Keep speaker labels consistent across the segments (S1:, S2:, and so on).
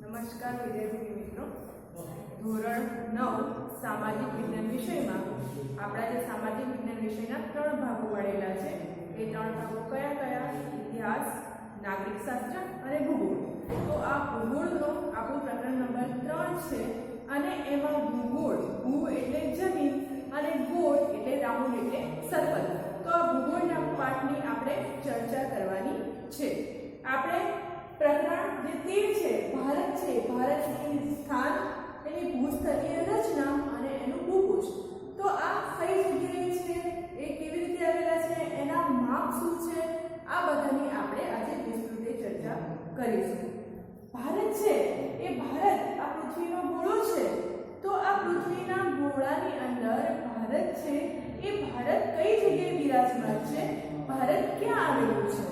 S1: નમસ્કાર વિદ્યાર્થી મિત્રો, ધોરણ 9 સામાજિક વિજ્ઞાન વિષયમાં આપણા જે સામાજિક વિજ્ઞાન વિષયના 3 ભાગો પડેલા છે. એ 3 ભાગો કયા કયા? ઇતિહાસ, નાગરિક શાસ્ત્ર અને ભૂગોળ. તો આ ભૂગોળનો આપણું પ્રકરણ નંબર 3 છે અને એમાં ભૂગોળ, ભૂ એટલે જમીન અને ગોળ એટલે રાઉન્ડ એટલે સર્કલ. તો આ ભૂગોળના પાઠની આપણે ચર્ચા કરવાની છે. આપણે પ્રકરણ જે 13 છે ભારત છે, ભારતની સ્થાન, એની ભૂસ્થળીય રચના અને એનું ભૂપૃષ્ઠ. તો આ કઈ જગ્યાએ છે, એ કેવી રીતે આવેલા છે, એના માપ શું છે, આ બધાની આપણે આજે વિસ્તૃત ચર્ચા કરીશું. ભારત છે એ ભારત આ પૃથ્વીનો ગોળો છે. તો આ પૃથ્વીના ગોળાની અંદર ભારત છે એ ભારત કઈ જગ્યાએ બિરાજમાન છે, ભારત ક્યાં આવેલું છે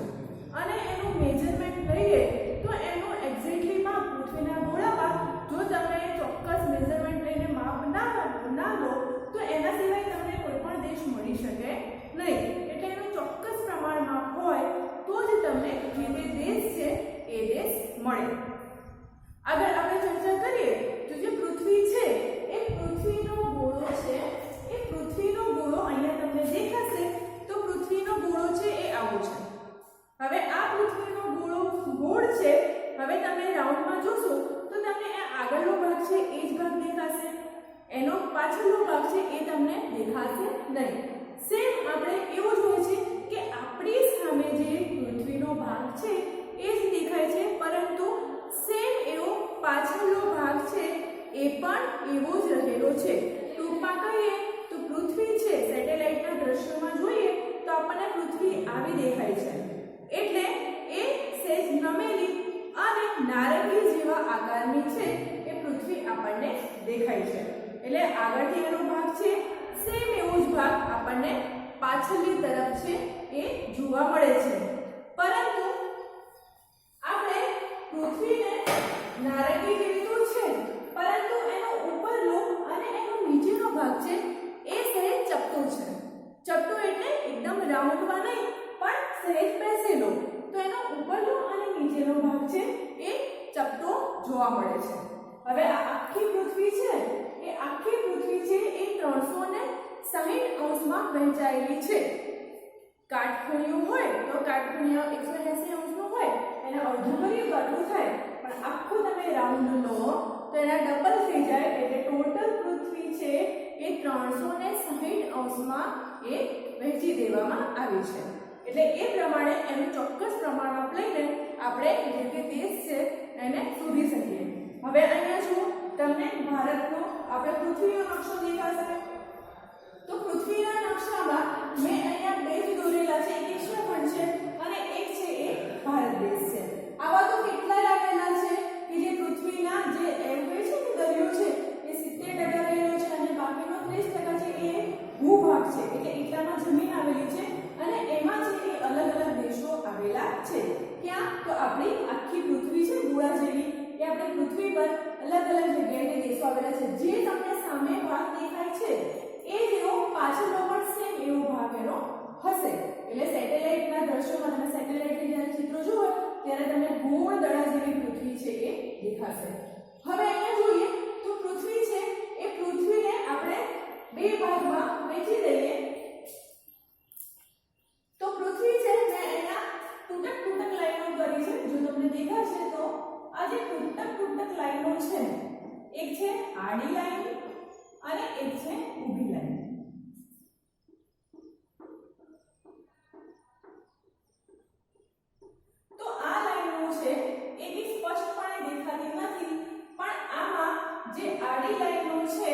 S1: અને એનું મેજરમેન્ટ લઈએ તો એનું એક્ઝેક્ટલી માપ પૃથ્વીના ગોળામાં જો તમે ચોક્કસ મેજરમેન્ટ લઈને માપ ના લો તો એના સિવાય તમને કોઈ પણ દેશ મળી શકે નહીં. એટલે એનું ચોક્કસ પ્રમાણમાં હોય તો જ તમને જે તે દેશ છે એ દેશ મળે. આગળ આપણે ચર્ચા કરીએ તો જે પૃથ્વી છે એ પૃથ્વીનો ગોળો છે. એ પૃથ્વીનો ગોળો અહીંયા તમને દેખાશે. તો પૃથ્વીનો ગોળો છે એ આવો છે. હવે આ પૃથ્વીનો ગોળો ગોળ છે. હવે તમે રાઉન્ડમાં જોશો તો તમને આ આગળનો ભાગ છે એ જ ભાગ દેખાશે, એનો પાછળનો ભાગ છે એ તમને દેખાશે નહીં. સેમ આપણે એવું જ હોય છે કે આપણી સામે જે પૃથ્વીનો ભાગ છે એ જ દેખાય છે, પરંતુ સેમ એવો પાછળનો ભાગ છે એ પણ એવો જ રહેલો છે. ટૂંકમાં કહીએ તો પૃથ્વી છે, સેટેલાઇટના દ્રશ્યમાં જોઈએ તો આપણને પૃથ્વી આવી દેખાય છે. એટલે એ સેજ નમેલી અને નારંગી જેવા આકારની છે એ પૃથ્વી આપણને દેખાય છે. એટલે આગળથી એનો ભાગ છે સેમ એવો જ ભાગ આપણને પાછળની તરફ છે એ જોવા મળે છે. પરંતુ આપણે પૃથ્વીને નારંગી જેવી તો છે, પરંતુ એનો ઉપરનો અને એનો નીચેનો ભાગ છે એ સહેજ ચપટો છે. ચપટો એટલે એકદમ રાઉન્ડમાં નહીં પણ સહેજ બેસેલો. તો એનો ઉપરનો અને નીચેનો ભાગ છે એ ચપટો જોવા મળે છે. હવે આ આખી પૃથ્વી છે એ આખી પૃથ્વી છે એ 360 અંશમાં વહેંચાયેલી છે. કાટખૂણિયું હોય તો કાટખૂણિયો 180 અંશનો હોય, એને અડધું કર્યું તો આટલું થાય, પણ આખું તમે રાઉન્ડ લો તો એના ડબલ થઈ જાય. એટલે ટોટલ પૃથ્વી છે એ 360 અંશમાં એ વહેંચી દેવામાં આવી છે. એટલે એ પ્રમાણે એનું ચોક્કસ પ્રમાણ લઈને આપણે જે તે દેશ છે એને શોધી શકીએ. હવે અહીંયા જો તમને ભારતનો આપણે પૃથ્વીનો નકશો દેખાશે. તો પૃથ્વીના નકશામાં મેં અહીંયા બે જ દોરેલા છે, એક ક્ષેત્રફળ છે અને એક છે એ ભારત દેશ છે. આવા તો કેટલાય આવેલા છે કે જે પૃથ્વીના જે એમ કહે છે કે દરિયો છે એ 70% રહેલો છે અને બાકીનો 30% છે એ ભૂભાગ છે. એટલે એટલામાં જમીન આવેલી છે અને એમાં છે એ અલગ અલગ દેશો આવેલા છે. ક્યાં? તો આપણી આખી પૃથ્વી છે ગોળા જેવી, એ આપણે પૃથ્વી પર અલગ અલગ જગ્યાએ દેશો આવેલા છે. જે તમને સામે ભાગ દેખાય છે એ જ એનો પાછળનો પણ સેમ એવો ભાગ એનો હશે. એટલે સેટેલાઇટના દ્રશ્યોમાં તમે સેટેલાઇટની જ્યારે ચિત્રો જુઓ ત્યારે તમને ગોળ દડા જેવી પૃથ્વી છે એ દેખાશે. હવે અહીંયા જોઈએ તો પૃથ્વી છે એ પૃથ્વીને આપણે બે ભાગમાં વહેંચી દઈએ. તો પૃથ્વી છે મેં અહીંયા તૂટક લાઈનો કરી છે. જો તમને દેખાશે તો આ જે તૂટક લાઈનો છે એક છે આડી લાઈન અને એક છે ઊભી લાઈન. તો આ લાઈનો છે એ સ્પષ્ટપણે દેખાતી નથી, પણ આમાં જે આડી લાઈનો છે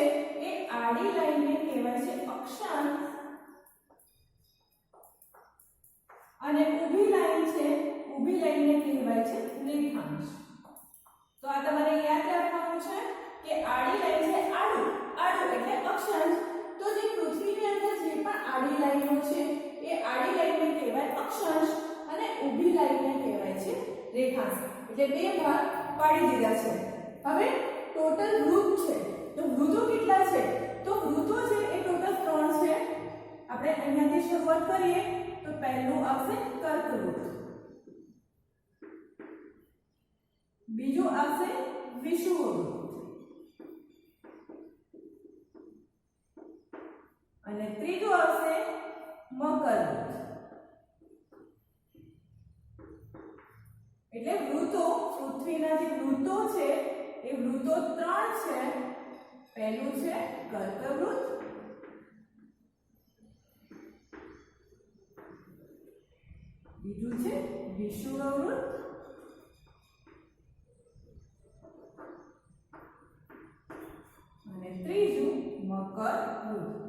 S1: એ આડી લાઈનને કહેવાય છે અક્ષાંશ અને ઊભી લાઈન છે ઊભી લાઈનને કહેવાય છે રેખાંશ. તો આ તમારે યાદ રાખવાનું છે કે આડી લાઈન છે આડું એટલે અક્ષાંશ. તો જે પૃથ્વીની અંદર જે પણ આડી લાઈનો છે એ આડી લાઈનને કહેવાય અક્ષાંશ અને ઊભી લાઈનને કહેવાય છે રેખાંશ. એટલે બે ભાગ પાડી દીધા છે. હવે ટોટલ વૃત્ત છે. તો વૃત્તો કેટલા છે? તો વૃત્તો છે એ ટોટલ 3 છે. આપણે અહીંયાથી શરૂઆત કરીએ તો પહેલું આવશે કર્કવૃત્ત, બીજું આવશે વિષુવવૃત્ત અને ત્રીજું આવશે મકરવૃત્ત. એટલે વૃત્તો, પૃથ્વીના જે વૃત્તો છે એ વૃત્તો 3 છે. પહેલું છે કર્કવૃત્ત, બીજું છે વિષુવવૃત્ત અને ત્રીજું મકરવૃત્ત.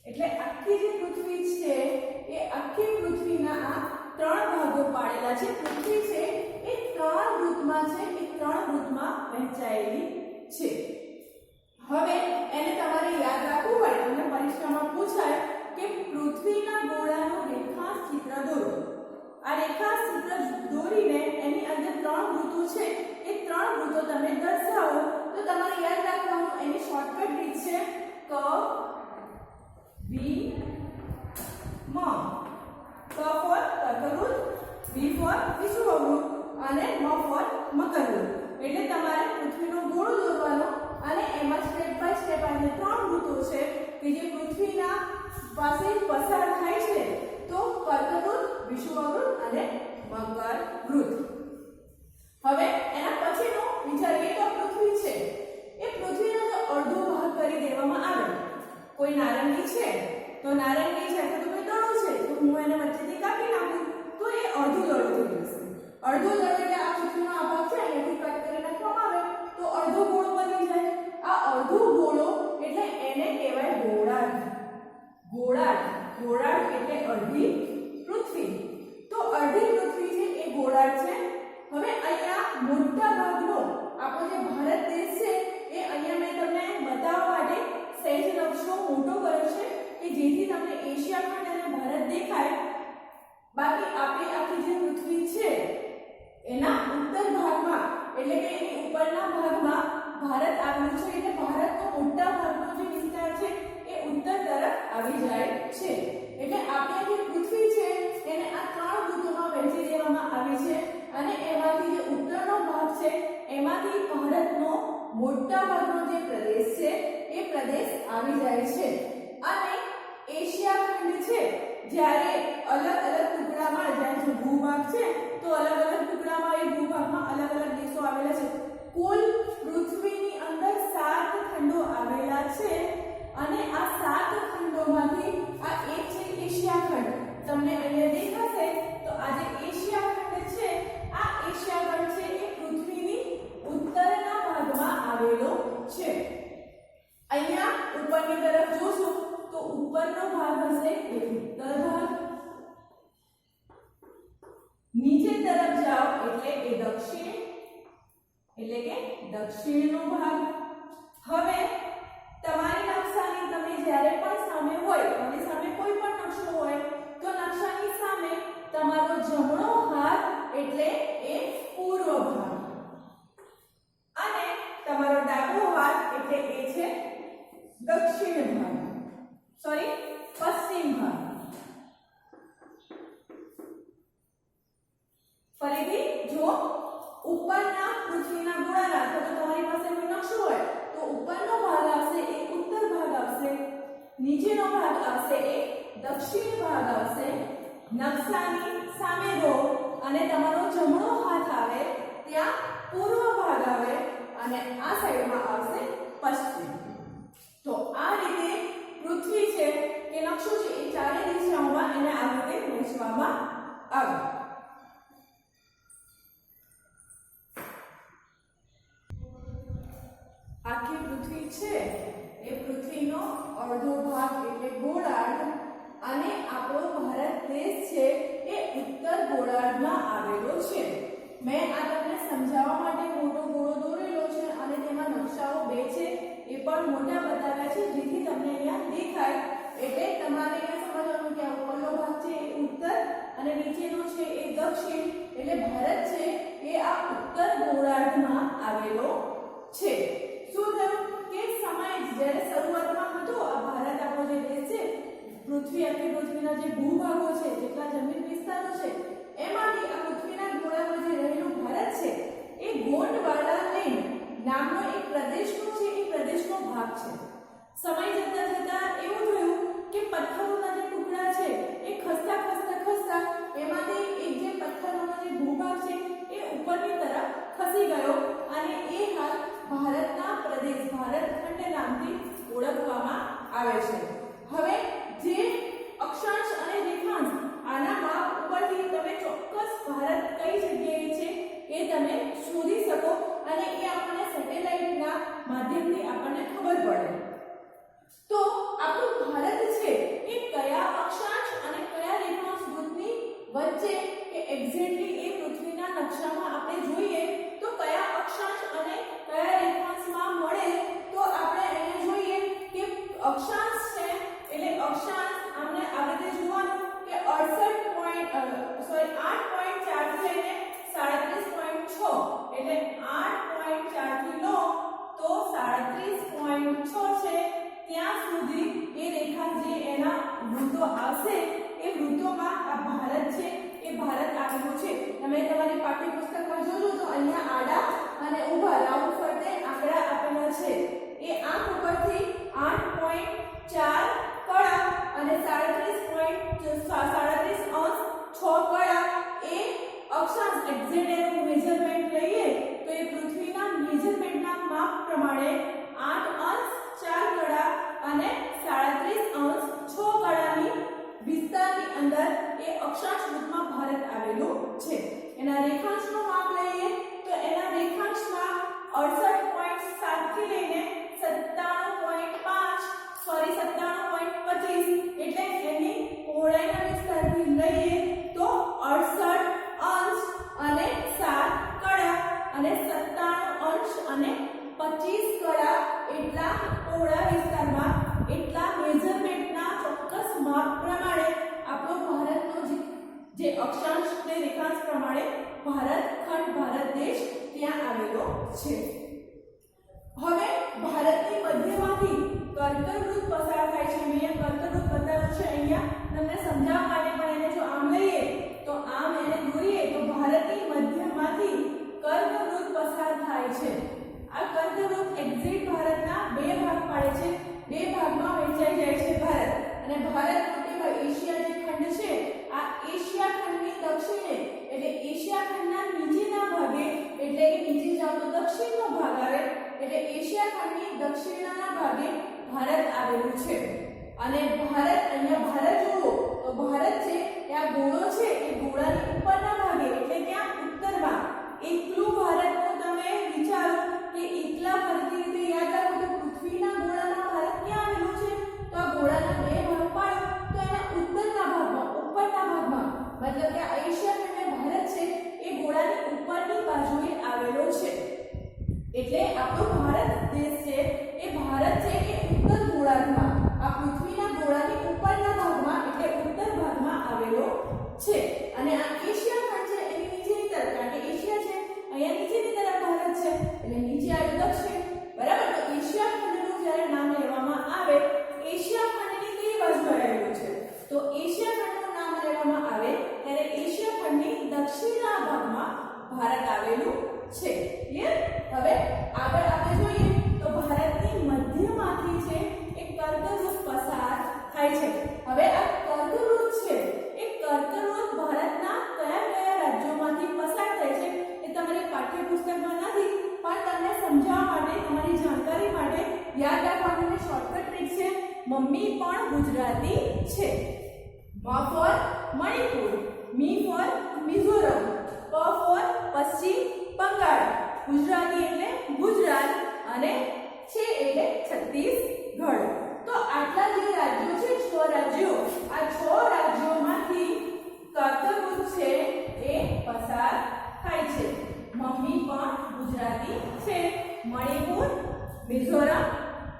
S1: એટલે આખી જે પૃથ્વી છે એ આખી પૃથ્વીના આ 3 ભાગો પાડેલા છે. પૃથ્વી છે એ 3 વૃત્તમાં છે, એ 3 વૃત્તમાં વહેંચાયેલી છે. હવે એને તમારે યાદ રાખવું પડે. તમને પરીક્ષામાં પૂછાય કે પૃથ્વીના ગોળાનું રેખાચિત્ર દોરો. આ રેખાચિત્ર દોરીને એની અંદર 3 વૃત્તો છે એ 3 વૃત્તો તમે દર્શાવો. તો તમારે યાદ રાખવાનું એની શોર્ટકટ રીત છે ક V મ. ક ફોર કર્કવૃત્ત, V ફોર વિષુવવૃત્ત અને મ ફોર મકરવૃત્ત. એટલે તમારે પૃથ્વીનો ગોળો દોરવાનો અને એમાં સ્ટેપ બાય સ્ટેપ આને 3 વૃત્તો છે કે જે પૃથ્વીના પાસે પસાર થાય છે. તો કર્કવૃત્ત, વિષુવવૃત્ત અને મકરવૃત્ત. હવે એના પછીનો વિચારીએ તો પૃથ્વી છે એ પૃથ્વીનો જો અડધો ભાગ કરી દેવામાં આવે, કોઈ નારંગી છે તો નારંગી છે તો કોઈ દડો છે તો હું એને વચ્ચેથી કાપી નાખું તો એ અડધું દડો થઈ જશે. અડધો દડો એટલે આ પૃથ્વીનો આ ભાગ છે અહીંયાથી કટ કરી નાખવામાં આવે તો અડધો ગોળો બની જાય. આ અડધો ગોળો એટલે એને કહેવાય ગોળાર્ધ. ગોળાર્ધ, ગોળાર્ધ એટલે અડધી પૃથ્વી. તો અડધી પૃથ્વી છે એ ગોળાર્ધ છે. હવે અહીંયા મોટા ભાગનો આપણો જે ભારત દેશ છે એ અહીંયા મેં તમને બતાવવા માટે સહેજ નકશો મોટો કર્યો છે કે જેથી તમને એશિયા ખંડ અને ભારત દેખાય. બાકી આપણી આખી જે પૃથ્વી છે એના ઉત્તર ભાગમાં એટલે કે એની ઉપરના ભાગમાં ભારત આવેલું છે. એટલે ભારતનો મોટા ભાગનો જે વિસ્તાર છે એ ઉત્તર તરફ આવી જાય છે. એટલે આપણી જે પૃથ્વી છે એને આ 3 વૃત્તોમાં વહેંચી દેવામાં આવી છે અને એમાંથી જે ઉત્તરનો ભાગ છે એમાંથી ભારતનો મોટા ભાગનો જે પ્રદેશ છે એ પ્રદેશ આવી જાય છે. અને એશિયા ખંડ છે જ્યારે અલગ અલગ ટુકડામાં, જ્યાં જે ભૂભાગ છે તો અલગ અલગ ટુકડામાં એ ભૂભાગમાં અલગ અલગ દેશો આવેલા છે. કુલ પૃથ્વીની અંદર 7 ખંડો આવેલા છે અને આ 7 ખંડોમાંથી આ એક છે એશિયા ખંડ. તમને અહીંયા દેખાશે તો આ જે એશિયા ખંડ છે આ એશિયા ખંડ છે એ પૃથ્વીની ઉત્તરના ભાગમાં આવેલો છે. અહીંયા ઉપરની તરફ જોશું તો ઉપરનો ભાગ હશે એ ઉત્તર ભાગ, નીચે તરફ જાઓ એટલે એ દક્ષિણ એટલે કે દક્ષિણનો ભાગ. હવે તમારી નકશાની તમે જ્યારે પણ સામે હોય, તમારી સામે કોઈ પણ નકશો હોય તો નકશાની સામે તમારો જમણો હાથ એટલે એ પૂર્વ ભાગ અને તમારો ડાબો હાથ એટલે એ છે દક્ષિણ ભાગ, પશ્ચિમ ભાગ. ફરીથી જો ઉપરના પૃથ્વીના ગોળાના તો તમારી પાસે કોઈ નકશો હોય તો ઉપરનો ભાગ આવશે એ ઉત્તર ભાગ આવશે, નીચેનો ભાગ આવશે એ દક્ષિણ ભાગ આવશે. નકશાની સામે રહો અને તમારો જમણો હાથ આવે ત્યાં પૂર્વ ભાગ આવે અને આ સાઈડમાં આવશે પશ્ચિમ. તો આ રીતે પૃથ્વી છે કે નકશો છે એ ચારે દિશાઓમાં એને આ રીતે વહેંચવામાં આવે. આખી પૃથ્વી છે એ પૃથ્વીનો અડધો ભાગ એટલે ગોળાર્ધ અને આપણો ભારત દેશ છે એ ઉત્તર ગોળાર્ધમાં આવેલો છે. મેં આ તમને સમજાવવા માટે મોટો ગોળો દોરેલો છે અને તેમાં નકશાઓ 2 છે એ પણ મોટા બતાવ્યા છે જેથી તમને અહીંયા દેખાય. એટલે તમારે અહીંયા સમજવાનું કે આ ઉપરનો ભાગ છે એ ઉત્તર અને નીચેનો છે એ દક્ષિણ. એટલે ભારત છે એ આ ઉત્તર ગોળાર્ધમાં આવેલો છે. શું થયું કે સમય જ્યારે શરૂઆતમાં હતો આ ભારત આપણો જે દેશ છે પૃથ્વી આખી પૃથ્વીનો જે ભૂભાગો છે, જેટલા જમીન વિસ્તારો છે, એમાંથી આ પૃથ્વીના ગોળામાં જે રહેલું ભારત છે એ ગોંડવાના લેન્ડ નામનો એક પ્રદેશનો છે, એ પ્રદેશનો ભાગ છે. સમય જતા જતા એવું થયું કે પથ્થરોના જે ટુકડા છે એ ખસતા ખસતા ખસતા એમાંથી એક જે પથ્થરોનો જે ભૂભાગ છે એ ઉપરની તરફ ખસી ગયો અને એ હાલ ભારતના પ્રદેશ ભારતખંડ નામથી ઓળખવામાં આવે છે. હવે જે અક્ષાંશ અને રેખાંશ આના માપ ઉપરથી તમે ચોક્કસ ભારત કઈ જગ્યાએ છે એ તમે શોધી શકો અને એ આપણને સેટેલાઇટના માધ્યમથી આપણને ખબર પડે. તો આપણું ભારત છે એ કયા અક્ષાંશ અને કયા રેખાંશ વૃત્તની વચ્ચે કે એક્ઝેક્ટલી એ પૃથ્વીના નકશામાં આપણે જોઈએ તો કયા અક્ષાંશ અને કયા રેખાંશમાં મળે તો આપણે એને જોઈએ કે અક્ષાંશ છે એટલે અક્ષાંશ આપણે આ રીતે જોવાનું કે 8.4 થી લઈને 37.6 એટલે 8.4 થી લો તો 37.6 છે ત્યાં સુધી એ રેખા જે એના વૃત્તો આવશે એ વૃત્તોમાં આ ભારત છે એ ભારત આવેલું છે. તમે તમારી પાઠ્યપુસ્તકમાં જોજો તો અહીંયા આડા અને ઊભા રાઉન્ડ ફરતે આંકડા આપેલા છે. એ આંક ઉપરથી 8.4 કળા અને 37.37 અંશ 6 કળા એ અક્ષાંશ એક્ઝેક્ટ એનું મેઝરમેન્ટ લઈએ તો એ પૃથ્વીના મેઝરમેન્ટના માપ પ્રમાણે 8 અંશ 4 કળા અને 37 અંશ 6 કળાની વિસ્તારની અંદર એ અક્ષાંશ વૃત્તમાં ભારત આવેલું છે. એના રેખાંશનું માપ લઈએ તો એના રેખાંશમાં 68.7 થી લઈને 97.25 એટલે એની પહોળાઈના વિસ્તારથી લઈએ તો 68 અંશ અને 7 કળા અને 97 અંશ અને 25 કળા એટલા પહોળા વિસ્તારમાં એટલા મેઝરમેન્ટના ચોક્કસ માપ પ્રમાણે આપણો ભારતનો જે અક્ષાંશ અને રેખાંશ પ્રમાણે ભારત ખંડ ભારત દેશ ત્યાં આવેલો છે. હવે ભારતની મધ્યમાંથી કર્કવૃત્ત પસાર થાય છે. મેં કર્કવૃત્ત બતાવ્યું છે અહીંયા તમને સમજાવવા માટે, પણ એને જો આમ લઈએ તો આમ એને દોરીએ તો ભારતની મધ્યમાંથી કર્કવૃત્ત પસાર થાય છે. આ કર્કવૃત્ત એક્ઝેક્ટ ભારતના બે ભાગ પાડે છે. બે ભાગમાં વહેંચાઈ જાય છે ભારત. અને ભારત મોટે એશિયા જે ખંડ છે આ એશિયા ખંડની દક્ષિણે એટલે એશિયા ખંડના નીચેના ભાગે એટલે કે નીચે જાવ તો દક્ષિણનો ભાગ આવે એટલે એશિયા ખંડની દક્ષિણના ભાગે ભારત આવેલું છે. અને ભારત અહીંયા ભારત જુઓ તો ભારત છે એ આ ગોળો છે એ ગોળાની ઉપરના ભાગે એટલે ક્યાં ઉત્તરમાં એકલું ભારતનું તમે વિચારો કે એકલા ભારતની રીતે યાદ રાખો તો પૃથ્વીના ગોળામાં ભારત ક્યાં આવેલું છે તો આ ગોળાના બે ભાગ પાડો તો એના ઉત્તરના ભાગમાં ઉપરના ભાગમાં મતલબ કે આ એશિયા ખંડનો ભારત છે એ ગોળાની ઉપરની બાજુએ આવેલો છે. એટલે આપણો ભારત દેશ છે એ ભારત છે એ ઉત્તર ગોળાર્ધમાં આ પૃથ્વીના ગોળાની ઉપરના ભાગમાં એટલે ઉત્તર ભાગમાં આવેલો છે. અને આ એશિયા ખંડ છે એની નીચેની તરફ કારણ કે એશિયા છે અહીંયા નીચેની તરફ ભારત છે એટલે નીચે આવ્યું દક્ષિણ બરાબર. તો એશિયા ખંડનું જ્યારે નામ લેવામાં આવે એશિયા ખંડની કઈ બાજુ આવેલું છે તો એશિયા ખંડનું નામ લેવામાં આવે ત્યારે એશિયા ખંડની દક્ષિણના ભાગમાં ભારત આવેલું છે. હવે આગળ આપણે જોઈએ તો ભારતની મધ્યમાંથી છે એક કર્કવૃત્ત પસાર થાય છે. હવે આ કર્કવૃત્ત છે એ કર્કવૃત્ત ભારતના કયા કયા રાજ્યોમાંથી પસાર થાય છે એ તમારી પાઠ્યપુસ્તકમાં નથી પણ તમને સમજાવવા માટે તમારી જાણકારી માટે યાદ રાખવાની શોર્ટકટ ટ્રીક છે. મમ્મી પણ ગુજરાતી છે. મ ફોર મણિપુર, મી ફોર મિઝોરમ, પ ફોર પશ્ચિમ બંગાળ, ગુજરાતી એટલે ગુજરાત અને છે એટલે છત્તીસગઢ. તો આટલા જે રાજ્યો છે 6 રાજ્યો આ 6 રાજ્યોમાંથી કર્કવૃત્ત છે એ પસાર થાય છે. મમ્મી પણ ગુજરાતી છે. મણિપુર, મિઝોરમ,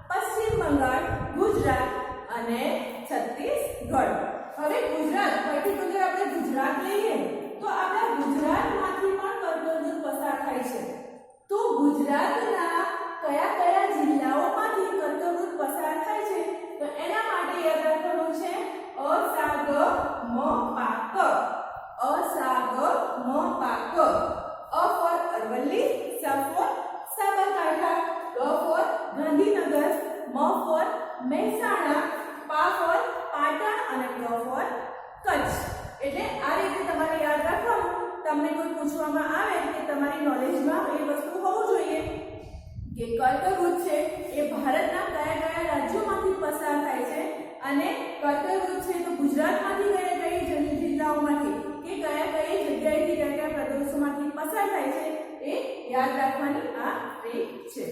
S1: પશ્ચિમ બંગાળ, ગુજરાત અને છત્તીસગઢ. હવે ગુજરાત પર્ટિક્યુલર આપણે ગુજરાત લઈએ તો આપણા ગુજરાતમાંથી પણ કર્કવૃત્ત પસાર થાય છે. તો ગુજરાતના કયા કયા જિલ્લાઓમાંથી કર્કવૃત્ત પસાર થાય છે તો એના માટે યાદ રાખવાનું છે અ સા ગ પાક, અસાગ મ પાક, અ ફોર અરવલ્લી, સ ફોર સાબરકાંઠા, ગ ફોર ગાંધીનગર, મ ફોર મહેસાણા, પા ફોર પાટણ અને ક ફોર કચ્છ. એટલે આ રીતે તમારે યાદ રાખવાનું. તમને કોઈ પૂછવામાં આવે કે તમારી નોલેજમાં એ વસ્તુ હોવું જોઈએ કે કર્કવૃત છે એ ભારતના કયા કયા રાજ્યોમાંથી પસાર થાય છે અને કર્કવૃત છે તો ગુજરાતમાંથી કયા કઈ જિલ્લાઓમાંથી કે કયા કઈ જગ્યાએથી કયા કયા પ્રદેશોમાંથી પસાર થાય છે એ યાદ રાખવાની આ રીત છે.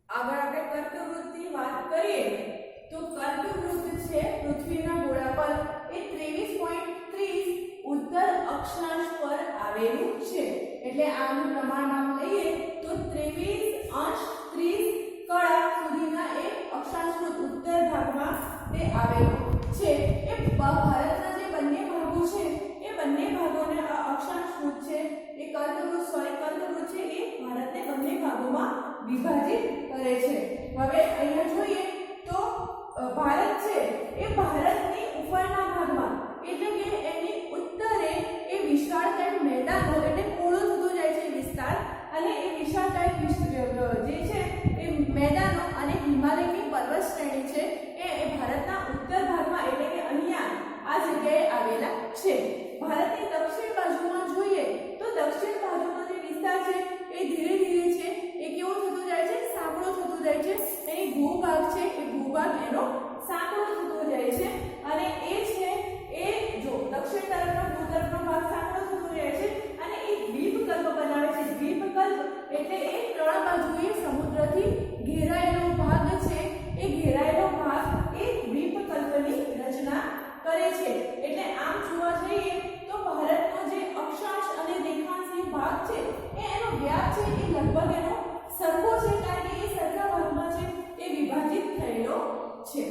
S1: આગળ આપણે કર્કવૃતની વાત કરીએ તો કર્કવૃત છે પૃથ્વીના ગોળા પર એ 23.30 ઉત્તર અક્ષાંશ પર આવેલું છે. એટલે આનું પ્રમાણમાં લઈએ તો 23°30 કળા સુધીના એ અક્ષાંશના ઉત્તર ભાગમાં તે આવેલું છે. એ ભારતના જે બંને ભાગો છે એ બંને ભાગોને આ અક્ષાંશવૃત્ત છે એ કર્કવૃત્ત છે એ ભારતને બંને ભાગોમાં વિભાજિત કરે છે. હવે અહીંયા જોઈએ તો ભારત છે એ ભારતની ઉપરના ભાગમાં એટલે કે એની ઉત્તરે એ વિશાળકાય મેદાનો એટલે પોળો થતો જાય છે વિસ્તાર અને એ વિશાળકાય જે છે એ મેદાનો અને હિમાલયની પર્વત શ્રેણી છે એ ભારતના ઉત્તર ભાગમાં એટલે કે અહીંયા આ જગ્યાએ આવેલા છે. ભારતની દક્ષિણ બાજુમાં જોઈએ તો દક્ષિણ બાજુનો જે વિસ્તાર છે એ ધીરે ધીરે છે એ કેવો થતો જાય છે, સાંકડો થતો જાય છે. એ ભૂભાગ છે એ ભૂભાગ એનો સાંકડો થતો જાય છે અને એ છે એ જો દક્ષિણ તરફનો ભૂતરફનો ભાગ સાંકડો થતો જાય છે અને એ દ્વીપકલ્પ બનાવે છે. દ્વીપકલ્પ એટલે એ ત્રણ બાજુએ સમુદ્રથી ઘેરાયેલો ભાગ છે એ ઘેરાયેલો ભાગ એ દ્વીપકલ્પની રચના કરે છે. એટલે આમ જોવા જઈએ તો ભારતનો જે અક્ષાંશ અને રેખાંશ ભાગ છે એ એનો વ્યાપ છે એ લગભગ એનો સરખો છે કારણ કે એ સરખા ભાગમાં છે એ વિભાજિત થયેલો છે.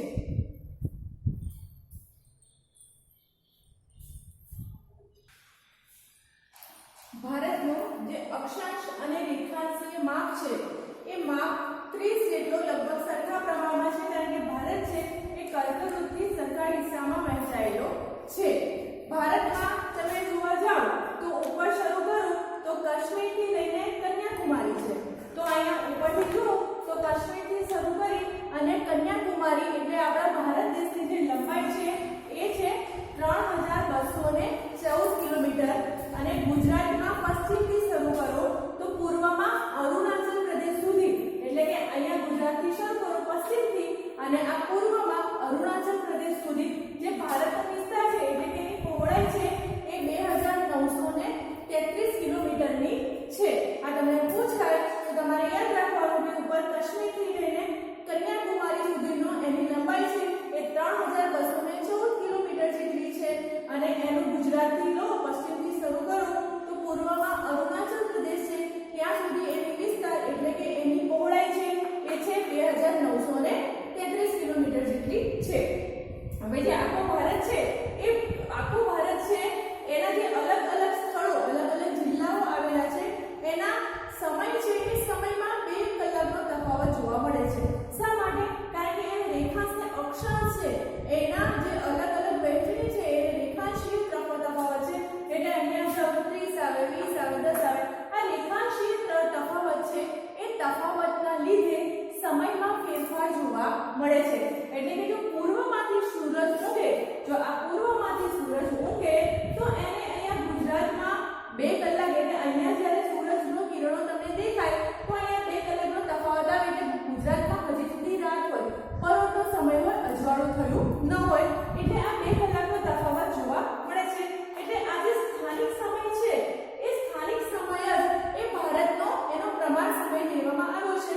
S1: ભારતનો જે અક્ષાંશ અને રેખાંશીય માપ છે એ માપ 30 જેટલો લગભગ સરખા પ્રમાણમાં છે કારણ કે ભારત છે એ કર્કવૃત્તથી સરખા હિસ્સામાં વહેંચાયેલો છે. ભારતમાં તમે જોવા જાઓ તો ઉપર શરૂ કરો તો કાશ્મીરથી લઈને કન્યાકુમારી છે. તો અહીંયા ઉપરથી જુઓ તો કાશ્મીરથી શરૂ કરી અને કન્યાકુમારી એટલે આપણા ભારત દેશની જે લંબાઈ છે એ છે 3214 કિલોમીટર અને ગુજરાતમાં પશ્ચિમથી શરૂ કરો તો પૂર્વમાં અરુણાચલ પ્રદેશ સુધી એટલે કે અહીંયા ગુજરાતથી શરૂ કરો પશ્ચિમથી અને આ પૂર્વમાં અરુણાચલ પ્રદેશ સુધી જે ભારતનો વિસ્તાર છે એટલે કે એની પહોળાઈ છે એ 2933 કિલોમીટરની છે. આ તમને પૂછાય તો તમારે યાદ રાખવાનું કે ઉપર કાશ્મીરથી લઈને કન્યાકુમારી સુધીનો એની લંબાઈ છે એ 3214 કિલોમીટર જેટલી છે અને એનું ગુજરાતથી લો પશ્ચિમથી શરૂ કરો તો પૂર્વમાં અરુણાચલ પ્રદેશ છે ત્યાં સુધી એની વિસ્તાર એટલે કે એની પહોળાઈ છે એ છે 2933 કિલોમીટર જેટલી છે. હવે જે આખો ભારત છે એ આખો ભારત છે એના જે અલગ અલગ સ્થળો અલગ અલગ જિલ્લાઓ આવેલા છે એના સમય છે એ સમયમાં 2 કલાકનો તફાવત જોવા મળે છે. શા માટે? કારણ કે એ રેખાંશ અને અક્ષાંશ છે એના જે અલગ અલગ વહેંચણી છે એ રેખાંશીય તફાવત છે એટલે અહીંયા 30 આવે 20 આવે 10 આવે આ રેખાંશીય તફાવત છે એ તફાવતના લીધે સમયમાં ફેરફાર જોવા મળે છે. એટલે કે જો પૂર્વમાંથી સૂરજ ઉગે જો આ પૂર્વમાંથી સૂરજ ઉગે તો એને અહીંયા ગુજરાતમાં 2 કલાક એટલે અહીંયા જ્યારે સૂરજનો કિરણો તમને દેખાય તો અહીંયા 2 કલાકનો તફાવત આવે એટલે ગુજરાતમાં હજી સુધી રાત હોય પરંતુ સમય હોય અજવાળું થયું ન હોય એટલે આ 2 કલાકનો તફાવત જોવા મળે છે. એટલે આ જે સ્થાનિક સમય છે એ સ્થાનિક સમય જ એ ભારતનો એનો પ્રમાણ સમય લેવામાં આવ્યો છે.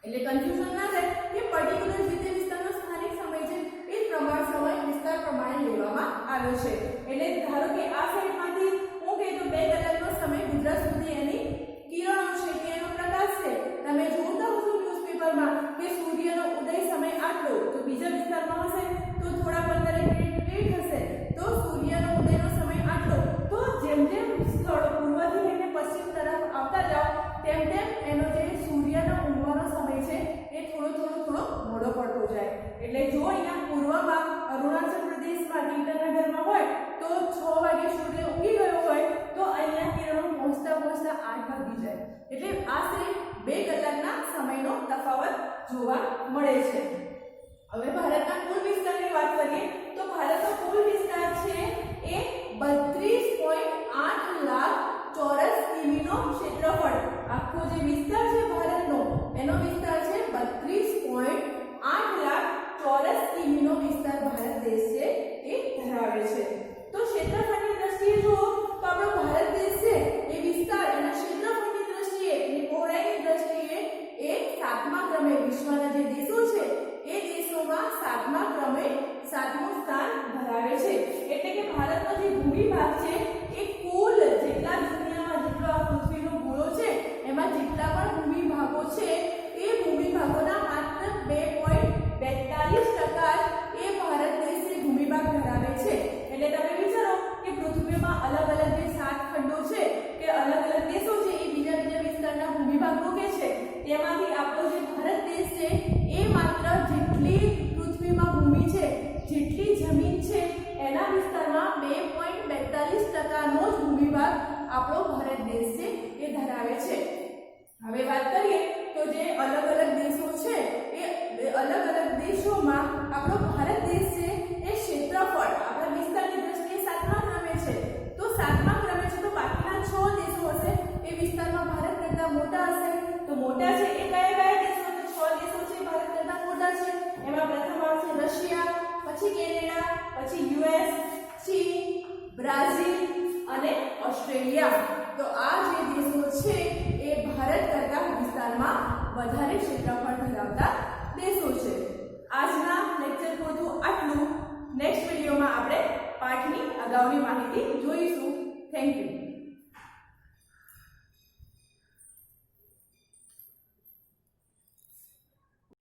S1: એટલે કન્ફ્યુઝન ના થાય કે પર્ટિક્યુલર રીતે વિસ્તારનો સ્થાનિક સમય છે એ પ્રમાણ સમય વિસ્તાર પ્રમાણે લેવામાં આવ્યો છે. એટલે ધારો કે આ સાઈડમાંથી હું કહે તો 2 કલાકનો સમય ગુજરાત સુધી એની કિરણો છે કે એનો પ્રકાશ છે તમે જોતા હશો ન્યૂઝપેપરમાં કે સૂર્યનો ઉદય સમય આટલો તો બીજા વિસ્તારમાં હશે તો થોડા 15 મિનિટ લેટ હશે તો સૂર્યનો ઉદયનો સમય આટલો. તો જેમ જેમ સ્થળો પૂર્વથી લઈને પશ્ચિમ તરફ આવતા જાઓ તેમ તેમ એનો જે સૂર્યનો ઊંઘવાનો સમય છે એ થોડો એટલે જો અહીંયા પૂર્વમાં અરુણાચલ પ્રદેશમાં ઈટાનગરમાં હોય તો 6 વાગે સૂર્ય ઉગી ગયો હોય તો અહીંયા કિરણો પહોંચતા 8 વાગી જાય, એટલે આશરે 2 કલાકના સમયનો તફાવત જોવા મળે છે. હવે ભારતના કુલ વિસ્તારની વાત કરીએ તો ભારતનો કુલ વિસ્તાર છે એ 32.8 લાખ ચોરસ કિમીનો ક્ષેત્રફળ. આખો જે વિસ્તાર છે ભારતનો એનો વિસ્તાર છે 32.8 લાખ ચોરસ કિમીનો વિસ્તાર ભારત દેશ છે એ ધરાવે છે. તો ક્ષેત્રફળની દ્રષ્ટિએ જુઓ તો આપણો ભારત દેશ છે એ વિસ્તાર એના ક્ષેત્રફળની દ્રષ્ટિએ એની પહોળાઈની દ્રષ્ટિએ એ 7મા ક્રમે વિશ્વના જે દેશો છે એ દેશોમાં 7મા ક્રમે 7મું સ્થાન ધરાવે છે. એટલે કે ભારતનો જે ભૂમિભાગ છે એ કુલ જેટલા દુનિયામાં જેટલો આ પૃથ્વીનો ગોળો છે એમાં જેટલા પણ ભૂમિભાગો છે એ ભૂમિભાગોના માત્ર 2.42% એ ભારત દેશ એ ભૂમિભાગ ધરાવે છે. એટલે તમે વિચારો કે પૃથ્વીમાં અલગ અલગ જે 7 ખંડો છે કે અલગ અલગ દેશો છે એ બીજા વિસ્તારના ભૂમિભાગ ભોગે છે, તેમાંથી આપણો જે ભારત દેશ છે એ માત્ર જેટલી પૃથ્વીમાં ભૂમિ છે જેટલી જમીન છે એના વિસ્તારમાં 2.42%નો જ ભૂમિભાગ આપણો ભારત દેશ છે એ ધરાવે છે. હવે વાત કરીએ તો જે અલગ અલગ દેશો છે એ અલગ અલગ દેશોમાં આપણો ભારત દેશ છે એ ક્ષેત્રફળ આપણા વિસ્તારની દ્રષ્ટિએ 7મા ક્રમે છે. તો 7મા ક્રમે છે તો બાકીના 6 દેશો હશે એ વિસ્તારમાં ભારત કરતા મોટા હશે. તો મોટા છે એ કયા દેશો? તો 6 દેશો છે ભારત કરતા મોટા છે. એમાં પ્રથમ આવશે રશિયા, પછી કેનેડા, પછી યુએસ, ચીન, બ્રાઝિલ અને ઓસ્ટ્રેલિયા. તો આ જે દેશો છે એ ભારત કરતા વિસ્તારમાં વધારે ક્ષેત્રફળ ધરાવતા દેશો છે. આજના લેક્ચર પૂરતું આટલું. નેક્સ્ટ વિડીયોમાં આપણે પાઠની અગાઉની માહિતી જોઈશું. Thank you.